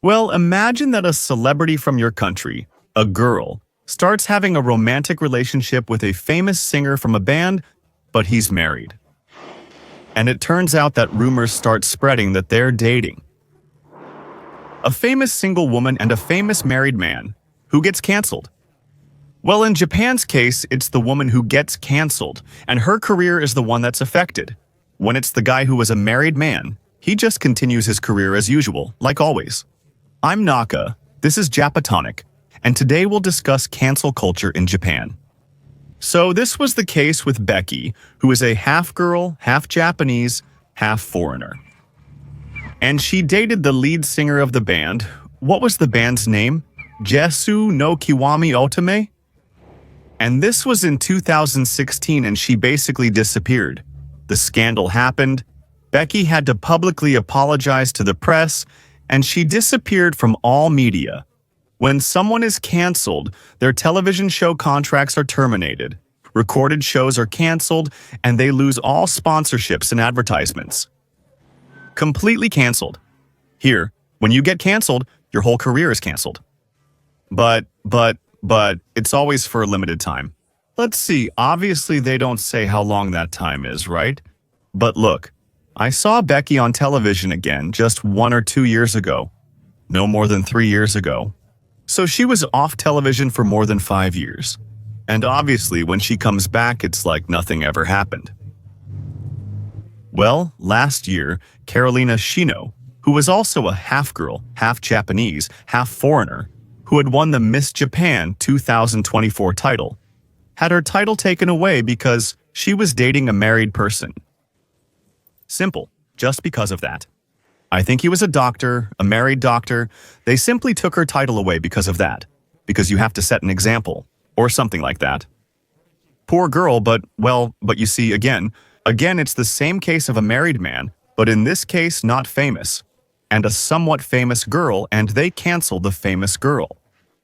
Well, imagine that a celebrity from your country, a girl, starts having a romantic relationship with a famous singer from a band, but he's married. And it turns out that rumors start spreading that they're dating. A famous single woman and a famous married man. Who gets canceled? Well, in Japan's case, it's the woman who gets canceled, and her career is the one that's affected. When it's the guy who was a married man, he just continues his career as usual, like always. I'm Naka, this is Japatonic, and today we'll discuss cancel culture in Japan. So this was the case with Becky, who is a half girl, half Japanese, half foreigner. And she dated the lead singer of the band. What was the band's name? Jesu no Kiwami Otome? And this was in 2016 and she basically disappeared. The scandal happened, Becky had to publicly apologize to the press, and she disappeared from all media. When someone is canceled, their television show contracts are terminated, recorded shows are canceled, and they lose all sponsorships and advertisements. Completely canceled. Here, when you get canceled, your whole career is canceled. But it's always for a limited time. Let's see, obviously they don't say how long that time is, right? But look, I saw Becky on television again just 1 or 2 years ago. No more than 3 years ago. So she was off television for more than 5 years. And obviously when she comes back, it's like nothing ever happened. Well, last year, Carolina Shino, who was also a half girl, half Japanese, half foreigner, who had won the Miss Japan 2024 title, had her title taken away because she was dating a married person. Simple, just because of that. I think he was a doctor, a married doctor. They simply took her title away because of that. Because you have to set an example, or something like that. Poor girl, but you see, again, it's the same case of a married man, but in this case, not famous. And a somewhat famous girl, and they canceled the famous girl.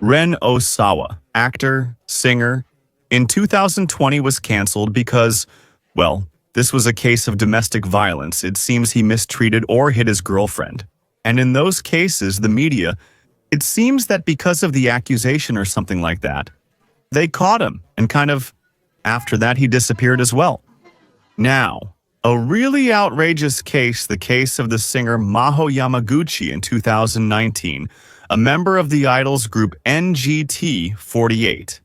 Ren Osawa, actor, singer, in 2020 was canceled because, well, this was a case of domestic violence. It seems he mistreated or hit his girlfriend. And in those cases, the media, it seems that because of the accusation or something like that, they caught him and after that he disappeared as well. Now, a really outrageous case, the case of the singer Maho Yamaguchi in 2019, a member of the idols group NGT48.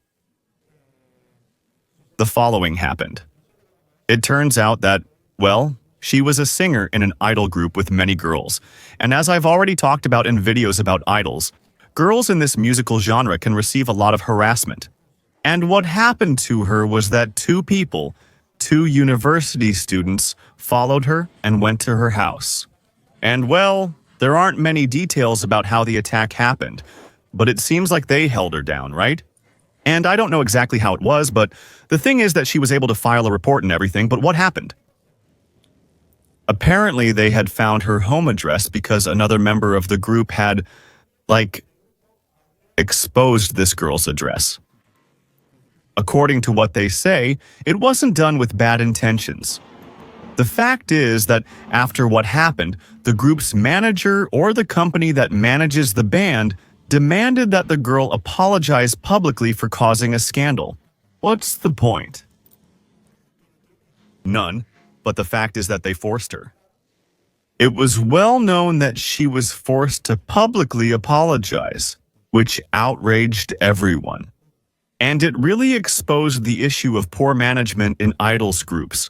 The following happened. It turns out that, well, she was a singer in an idol group with many girls. And as I've already talked about in videos about idols, girls in this musical genre can receive a lot of harassment. And what happened to her was that two university students, followed her and went to her house. And well, there aren't many details about how the attack happened, but it seems like they held her down, right? And I don't know exactly how it was, but the thing is that she was able to file a report and everything, but what happened? Apparently, they had found her home address because another member of the group had, exposed this girl's address. According to what they say, it wasn't done with bad intentions. The fact is that after what happened, the group's manager or the company that manages the band demanded that the girl apologize publicly for causing a scandal. What's the point? None, but the fact is that they forced her. It was well known that she was forced to publicly apologize, which outraged everyone. And it really exposed the issue of poor management in idols groups,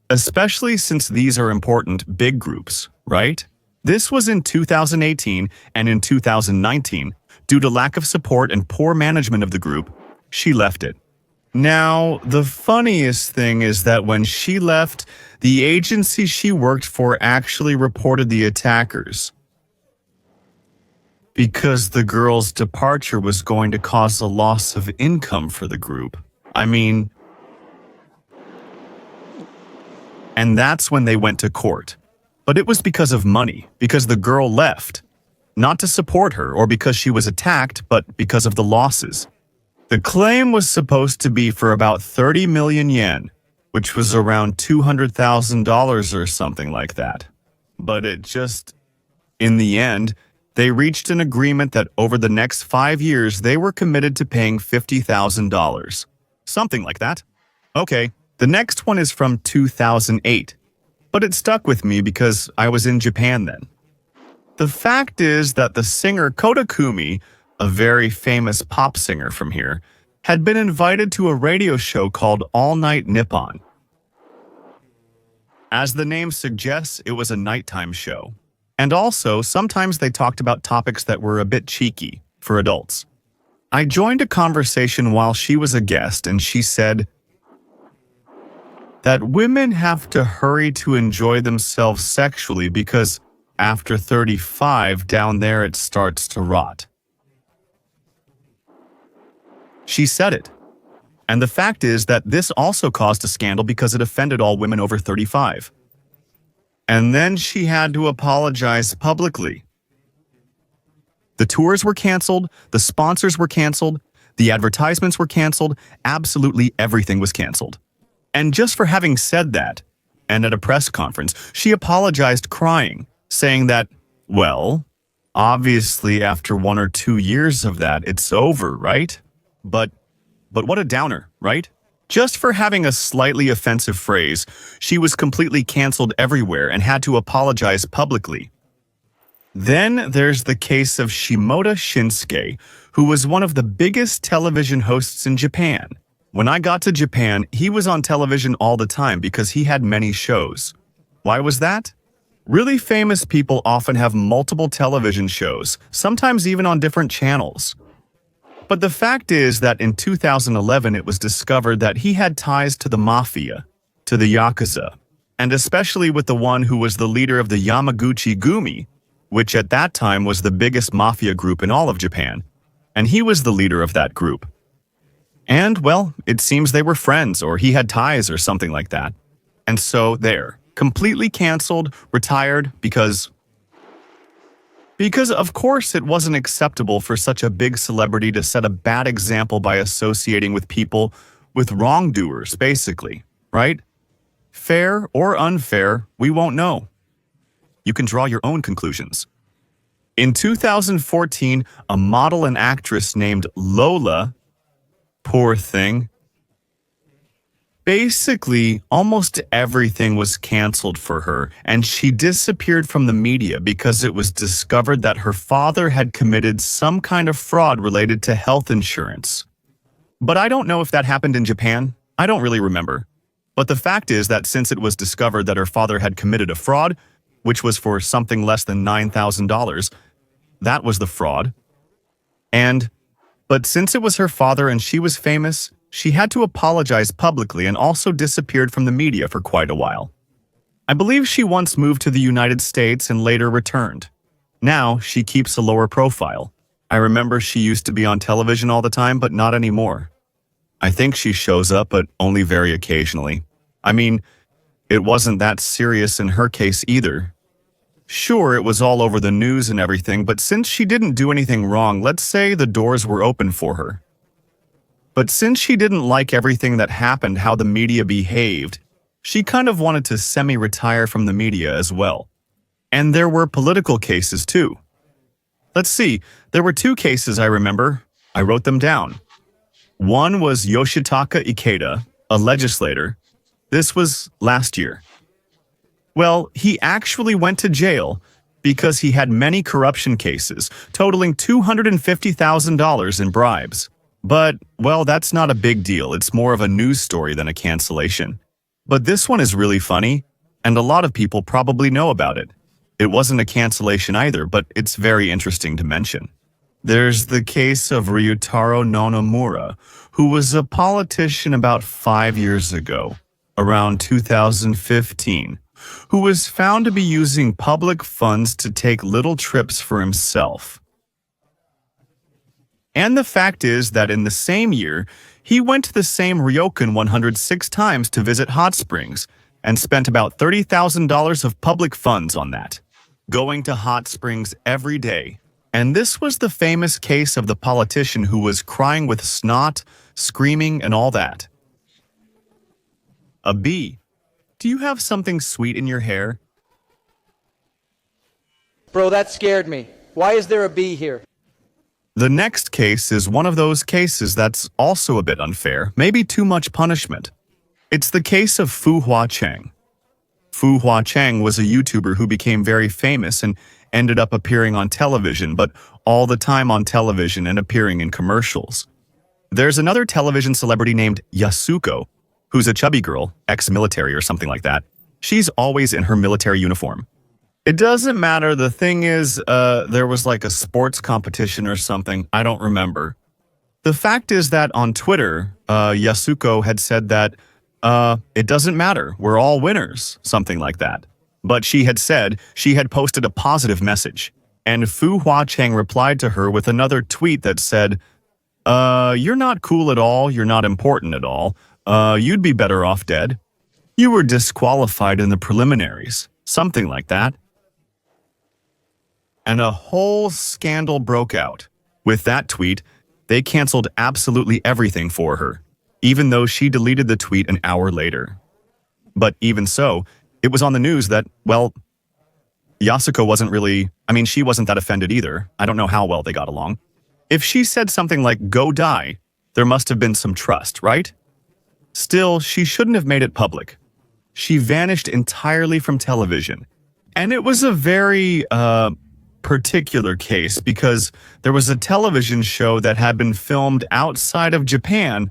especially since these are important big groups, right? This was in 2018, and in 2019, due to lack of support and poor management of the group, she left it. Now, the funniest thing is that when she left, the agency she worked for actually reported the attackers, because the girl's departure was going to cause a loss of income for the group. And that's when they went to court. But it was because of money, because the girl left. Not to support her or because she was attacked, but because of the losses. The claim was supposed to be for about 30 million yen, which was around $200,000 or something like that. But in the end, They reached an agreement that over the next 5 years they were committed to paying $50,000. Something like that. Okay, the next one is from 2008, but it stuck with me because I was in Japan then. The fact is that the singer Kotakumi, a very famous pop singer from here, had been invited to a radio show called All Night Nippon. As the name suggests, it was a nighttime show. And also, sometimes they talked about topics that were a bit cheeky for adults. I joined a conversation while she was a guest, and she said that women have to hurry to enjoy themselves sexually because after 35, down there it starts to rot. She said it. And the fact is that this also caused a scandal because it offended all women over 35. And then she had to apologize publicly. The tours were canceled, the sponsors were canceled, the advertisements were canceled, absolutely everything was canceled. And just for having said that, and at a press conference, she apologized crying, saying that, well, obviously after 1 or 2 years of that, it's over, right? But what a downer, right? Just for having a slightly offensive phrase, she was completely canceled everywhere and had to apologize publicly. Then there's the case of Shimoda Shinsuke, who was one of the biggest television hosts in Japan. When I got to Japan, he was on television all the time because he had many shows. Why was that? Really famous people often have multiple television shows, sometimes even on different channels. But the fact is that in 2011 it was discovered that he had ties to the mafia, to the Yakuza, and especially with the one who was the leader of the Yamaguchi Gumi, which at that time was the biggest mafia group in all of Japan, and he was the leader of that group. And, well, it seems they were friends, or he had ties or something like that. And so there, completely canceled, retired, because of course it wasn't acceptable for such a big celebrity to set a bad example by associating with people with wrongdoers, basically, right? Fair or unfair, we won't know. You can draw your own conclusions. In 2014, a model and actress named Lola, poor thing, basically, almost everything was canceled for her, and she disappeared from the media because it was discovered that her father had committed some kind of fraud related to health insurance. But I don't know if that happened in Japan. I don't really remember. But the fact is that since it was discovered that her father had committed a fraud, which was for something less than $9,000, that was the fraud. But since it was her father and she was famous, she had to apologize publicly and also disappeared from the media for quite a while. I believe she once moved to the United States and later returned. Now, she keeps a lower profile. I remember she used to be on television all the time, but not anymore. I think she shows up, but only very occasionally. I mean, it wasn't that serious in her case either. Sure, it was all over the news and everything, but since she didn't do anything wrong, let's say the doors were open for her. But since she didn't like everything that happened, how the media behaved, she kind of wanted to semi-retire from the media as well. And there were political cases too. Let's see, there were 2 cases I remember. I wrote them down. One was Yoshitaka Ikeda, a legislator. This was last year. Well, he actually went to jail because he had many corruption cases, totaling $250,000 in bribes. But, well, that's not a big deal. It's more of a news story than a cancellation. But this one is really funny, and a lot of people probably know about it. It wasn't a cancellation either, but it's very interesting to mention. There's the case of Ryutaro Nonomura, who was a politician about 5 years ago, around 2015, who was found to be using public funds to take little trips for himself. And the fact is that in the same year, he went to the same ryokan 106 times to visit hot springs and spent about $30,000 of public funds on that, going to hot springs every day. And this was the famous case of the politician who was crying with snot, screaming, and all that. A B. Do you have something sweet in your hair? Bro, that scared me. Why is there a B here? The next case is one of those cases that's also a bit unfair, maybe too much punishment. It's the case of Fu Hua Cheng. Fu Hua Cheng was a YouTuber who became very famous and ended up appearing on television, but all the time on television and appearing in commercials. There's another television celebrity named Yasuko, who's a chubby girl, ex-military or something like that. She's always in her military uniform. It doesn't matter. The thing is, there was like a sports competition or something. I don't remember. The fact is that on Twitter, Yasuko had said that, it doesn't matter. We're all winners, something like that. But she had said she had posted a positive message. And Fu Hua Cheng replied to her with another tweet that said, you're not cool at all. You're not important at all. You'd be better off dead. You were disqualified in the preliminaries. Something like that. And a whole scandal broke out. With that tweet, they canceled absolutely everything for her, even though she deleted the tweet an hour later. But even so, it was on the news that, well, Yasuko she wasn't that offended either. I don't know how well they got along. If she said something like, go die, there must have been some trust, right? Still, she shouldn't have made it public. She vanished entirely from television. And it was a very, particular case because there was a television show that had been filmed outside of Japan,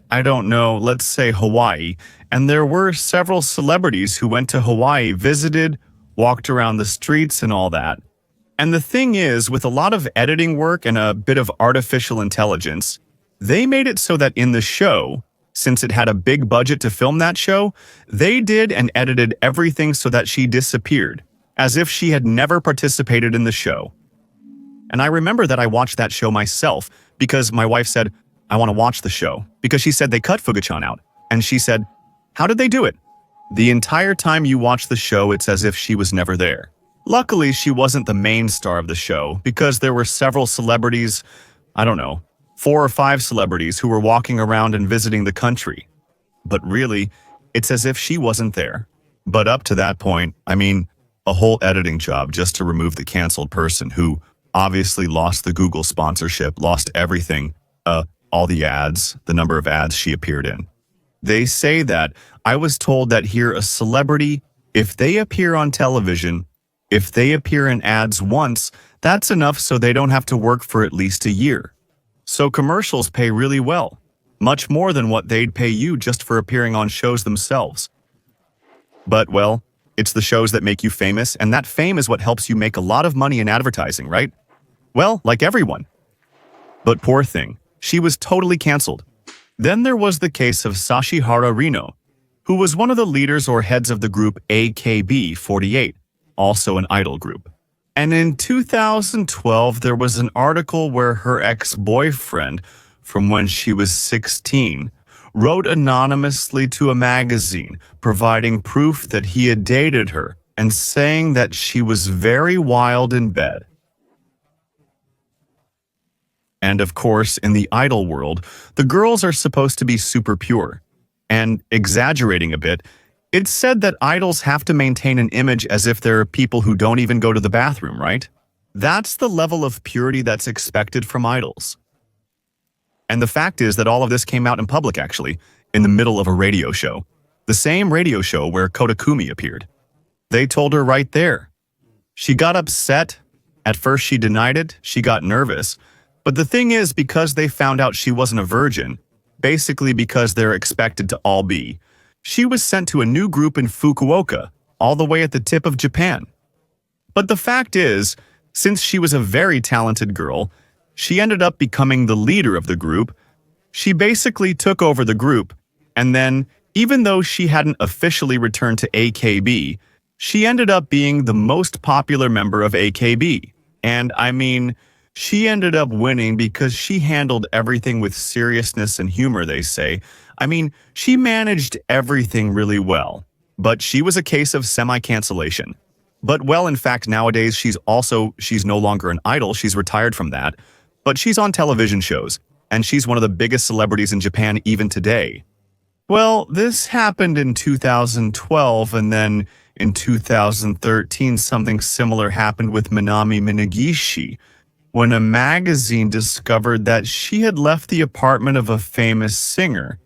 I don't know, let's say Hawaii, and there were several celebrities who went to Hawaii, visited, walked around the streets and all that. And the thing is, with a lot of editing work and a bit of artificial intelligence, they made it so that in the show, since it had a big budget to film that show, they did and edited everything so that she disappeared, as if she had never participated in the show. And I remember that I watched that show myself because my wife said, I want to watch the show, because she said they cut Fuga-chan out. And she said, how did they do it? The entire time you watch the show, it's as if she was never there. Luckily, she wasn't the main star of the show because there were several celebrities, I don't know, 4 or 5 celebrities who were walking around and visiting the country. But really, it's as if she wasn't there. But up to that point, a whole editing job just to remove the canceled person who obviously lost the Google sponsorship, lost everything, all the ads, the number of ads she appeared in. They say that I was told that here a celebrity, if they appear on television, if they appear in ads once, that's enough so they don't have to work for at least a year. So commercials pay really well, much more than what they'd pay you just for appearing on shows themselves. But, well, it's the shows that make you famous, and that fame is what helps you make a lot of money in advertising, right? Well, like everyone. But poor thing, she was totally canceled. Then there was the case of Sashihara Rino, who was one of the leaders or heads of the group AKB48, also an idol group. And in 2012, there was an article where her ex-boyfriend, from when she was 16, wrote anonymously to a magazine, providing proof that he had dated her and saying that she was very wild in bed. And of course, in the idol world, the girls are supposed to be super pure. And exaggerating a bit, it's said that idols have to maintain an image as if they're people who don't even go to the bathroom, right? That's the level of purity that's expected from idols. And the fact is that all of this came out in public, actually, in the middle of a radio show. The same radio show where Kotakumi appeared. They told her right there. She got upset. At first she denied it. She got nervous. But the thing is, because they found out she wasn't a virgin, basically because they're expected to all be, she was sent to a new group in Fukuoka, all the way at the tip of Japan. But the fact is, since she was a very talented girl, she ended up becoming the leader of the group. She basically took over the group, and then, even though she hadn't officially returned to AKB, she ended up being the most popular member of AKB. And she ended up winning because she handled everything with seriousness and humor, they say. She managed everything really well. But she was a case of semi-cancellation. But well, in fact, nowadays she's no longer an idol, she's retired from that. But she's on television shows, and she's one of the biggest celebrities in Japan even today. Well, this happened in 2012, and then in 2013, something similar happened with Minami Minagishi, when a magazine discovered that she had left the apartment of a famous singer.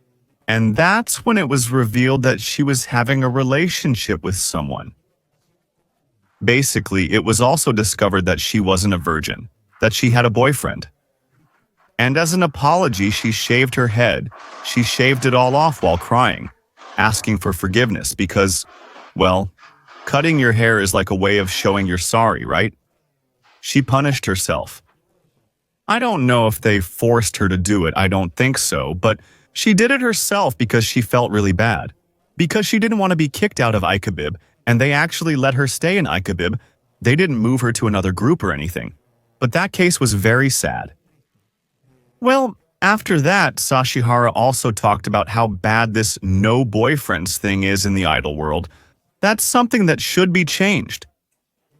And that's when it was revealed that she was having a relationship with someone. Basically, it was also discovered that she wasn't a virgin, that she had a boyfriend. And as an apology, she shaved her head. She shaved it all off while crying, asking for forgiveness because, well, cutting your hair is like a way of showing you're sorry, right? She punished herself. I don't know if they forced her to do it, I don't think so, but she did it herself because she felt really bad. Because she didn't want to be kicked out of Ikebib, and they actually let her stay in Ikebib. They didn't move her to another group or anything. But that case was very sad. Well, after that, Sashihara also talked about how bad this no boyfriends thing is in the idol world. That's something that should be changed.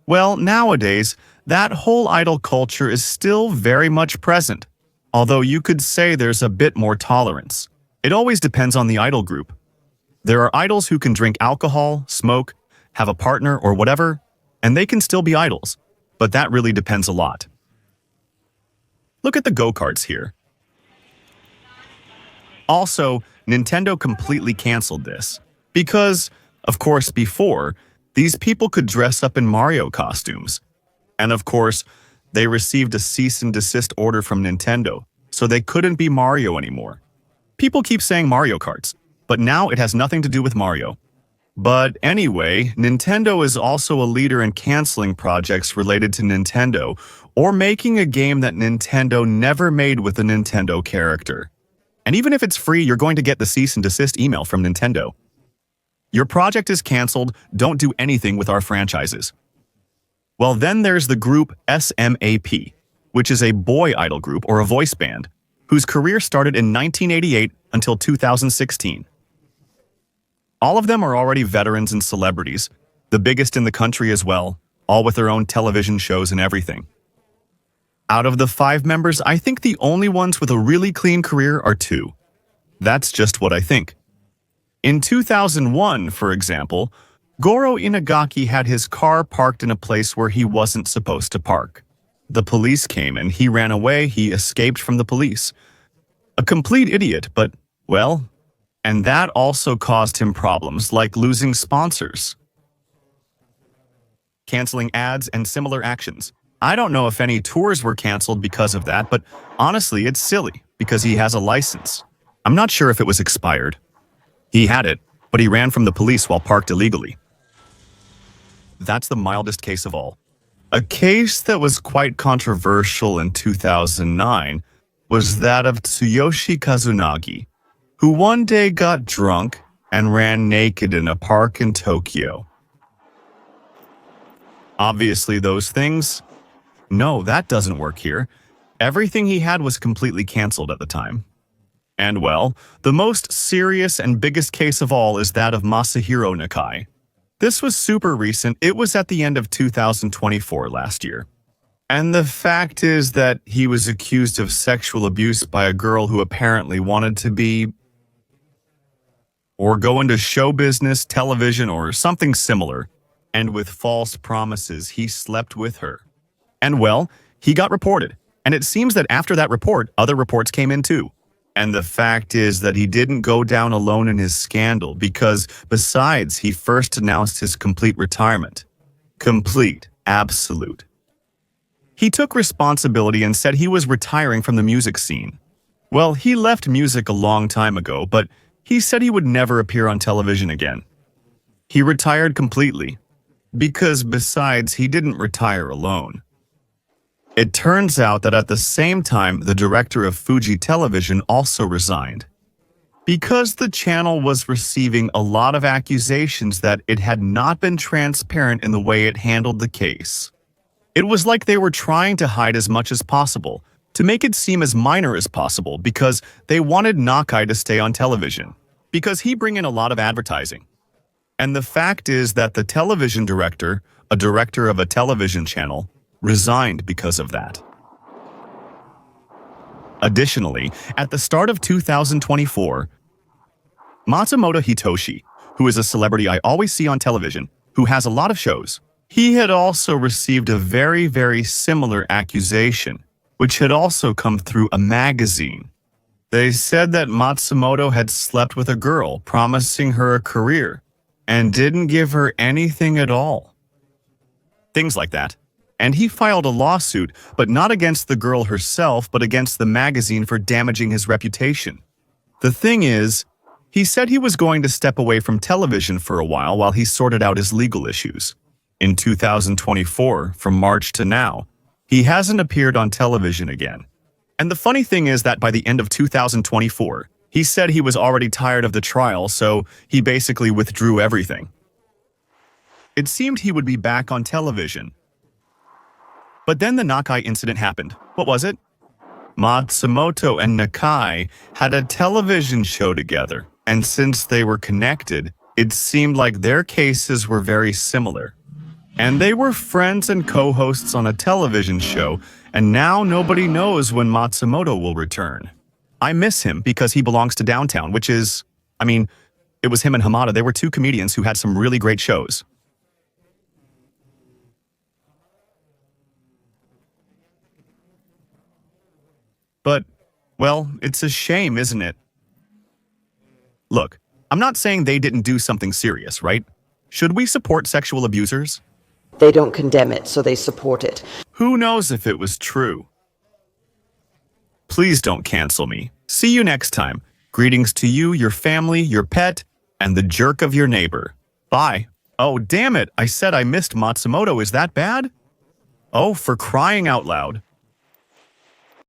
Well, nowadays, that whole idol culture is still very much present, although you could say there's a bit more tolerance. It always depends on the idol group. There are idols who can drink alcohol, smoke, have a partner, or whatever, and they can still be idols, but that really depends a lot. Look at the go-karts here. Also, Nintendo completely canceled this, because, of course, before, these people could dress up in Mario costumes. And of course, they received a cease and desist order from Nintendo, so they couldn't be Mario anymore. People keep saying Mario Karts, but now it has nothing to do with Mario. But anyway, Nintendo is also a leader in canceling projects related to Nintendo, or making a game that Nintendo never made with a Nintendo character. And even if it's free, you're going to get the cease and desist email from Nintendo. Your project is canceled, don't do anything with our franchises. Well, then there's the group SMAP, which is a boy idol group or a voice band, whose career started in 1988 until 2016. All of them are already veterans and celebrities, the biggest in the country as well, all with their own television shows and everything. Out of the 5 members, I think the only ones with a really clean career are 2. That's just what I think. In 2001, for example, Goro Inagaki had his car parked in a place where he wasn't supposed to park. The police came and he ran away, he escaped from the police. A complete idiot, but, well, and that also caused him problems like losing sponsors, canceling ads, and similar actions. I don't know if any tours were canceled because of that, but honestly, it's silly because he has a license. I'm not sure if it was expired. He had it, but he ran from the police while parked illegally. That's the mildest case of all. A case that was quite controversial in 2009 was that of Tsuyoshi Kazunagi, who one day got drunk and ran naked in a park in Tokyo. Obviously those things, no, that doesn't work here. Everything he had was completely canceled at the time. And well, the most serious and biggest case of all is that of Masahiro Nakai. This was super recent, it was at the end of 2024 last year. And the fact is that he was accused of sexual abuse by a girl who apparently wanted to be or go into show business, television, or something similar. And with false promises, he slept with her. And well, he got reported. And it seems that after that report, other reports came in too. And the fact is that he didn't go down alone in his scandal because, besides, he first announced his complete retirement. Complete. Absolute. He took responsibility and said he was retiring from the music scene. Well, he left music a long time ago, but he said he would never appear on television again. He retired completely. Because besides, he didn't retire alone. It turns out that at the same time, the director of Fuji Television also resigned. Because the channel was receiving a lot of accusations that it had not been transparent in the way it handled the case. It was like they were trying to hide as much as possible, to make it seem as minor as possible because they wanted Nakai to stay on television, because he bring in a lot of advertising. And the fact is that the television director, a director of a television channel, resigned because of that. Additionally, at the start of 2024, Matsumoto Hitoshi, who is a celebrity I always see on television, who has a lot of shows. He had also received a very, very similar accusation, which had also come through a magazine. They said that Matsumoto had slept with a girl, promising her a career, and didn't give her anything at all. Things like that. And he filed a lawsuit, but not against the girl herself, but against the magazine for damaging his reputation. The thing is, he said he was going to step away from television for a while he sorted out his legal issues. In 2024, from March to now, he hasn't appeared on television again. And the funny thing is that by the end of 2024, he said he was already tired of the trial, so he basically withdrew everything. It seemed he would be back on television. But then the Nakai incident happened. What was it? Matsumoto and Nakai had a television show together, and since they were connected, it seemed like their cases were very similar. And they were friends and co-hosts on a television show, and now nobody knows when Matsumoto will return. I miss him because he belongs to Downtown, which is, it was him and Hamada. They were two comedians who had some really great shows. But, well, it's a shame, isn't it? Look, I'm not saying they didn't do something serious, right? Should we support sexual abusers? They don't condemn it, so they support it. Who knows if it was true? Please don't cancel me. See you next time. Greetings to you, your family, your pet, and the jerk of your neighbor. Bye. Oh, damn it. I said I missed Matsumoto. Is that bad? Oh, for crying out loud.